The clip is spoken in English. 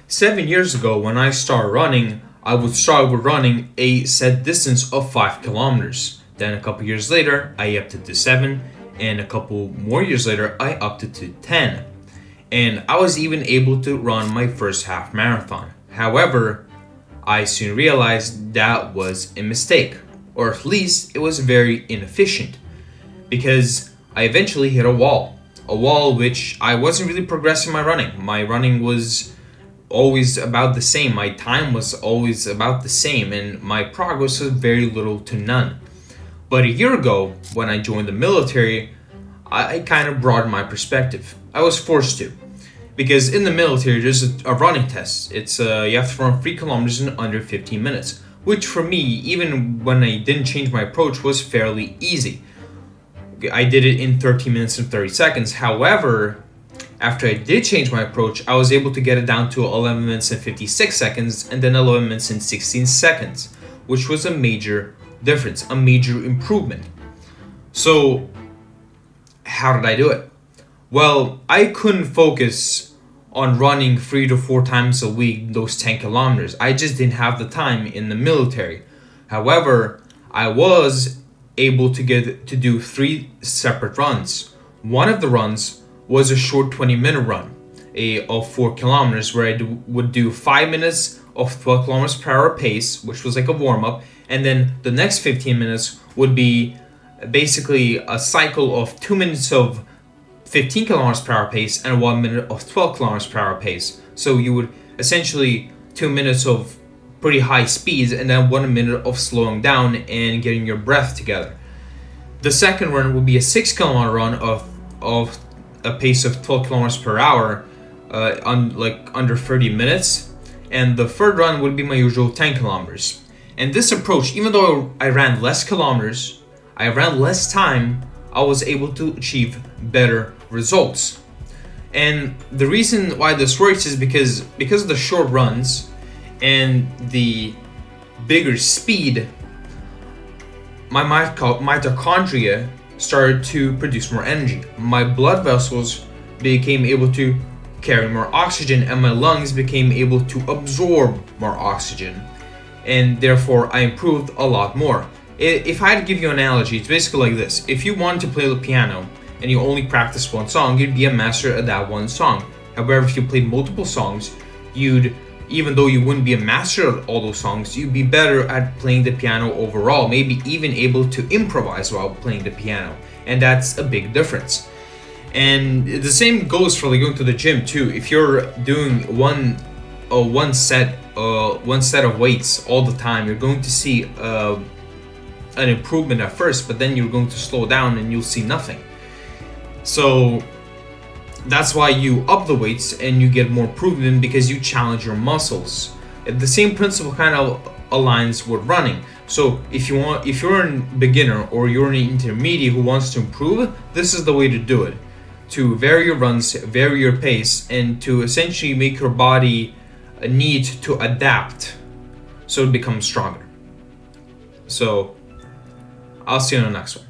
7 years ago, when I started running, I would start with running a set distance of 5 kilometers. Then a couple years later, I upped it to 7, and a couple more years later, I upped it to 10. And I was even able to run my first half marathon. However, I soon realized that was a mistake, or at least it was very inefficient, because I eventually hit a wall which I wasn't really progressing my running. My running was always about the same, my time was always about the same, and my progress was very little to none. But a year ago, when I joined the military, I kind of broadened my perspective. I was forced to. Because in the military, there's a running test. It's you have to run 3 kilometers in under 15 minutes, which for me, even when I didn't change my approach, was fairly easy. I did it in 13 minutes and 30 seconds. However, after I did change my approach, I was able to get it down to 11 minutes and 56 seconds and then 11 minutes and 16 seconds, which was a major difference, a major improvement. So, how did I do it? Well, I couldn't focus on running 3 to 4 times a week, those 10 kilometers. I just didn't have the time in the military. However, I was able to get to do 3 separate runs. One of the runs was a short 20-minute run of 4 kilometers where I would do 5 minutes of 12 kilometers per hour pace, which was like a warm-up, and then the next 15 minutes would be basically a cycle of 2 minutes of 15 kilometers per hour pace and 1 minute of 12 kilometers per hour pace. So you would essentially 2 minutes of pretty high speeds and then 1 minute of slowing down and getting your breath together. The second run would be a 6 kilometer run of a pace of 12 kilometers per hour, under 30 minutes. And the third run would be my usual 10 kilometers. And this approach, even though I ran less kilometers, I ran less time, I was able to achieve better results. And the reason why this works is because of the short runs and the bigger speed, my mitochondria started to produce more energy. My blood vessels became able to carry more oxygen and my lungs became able to absorb more oxygen. And therefore I improved a lot more. If I had to give you an analogy, it's basically like this. If you wanted to play the piano and you only practice one song, you'd be a master at that one song. However, if you played multiple songs, even though you wouldn't be a master at all those songs, you'd be better at playing the piano overall, maybe even able to improvise while playing the piano. And that's a big difference. And the same goes for going to the gym too. If you're doing one set of weights all the time, you're going to see an improvement at first, but then you're going to slow down and you'll see nothing. So that's why you up the weights and you get more improvement because you challenge your muscles. The same principle kind of aligns with running. So if you're a beginner or you're an intermediate who wants to improve, this is the way to do it. To vary your runs, vary your pace, and to essentially make your body need to adapt so it becomes stronger. So I'll see you on the next one.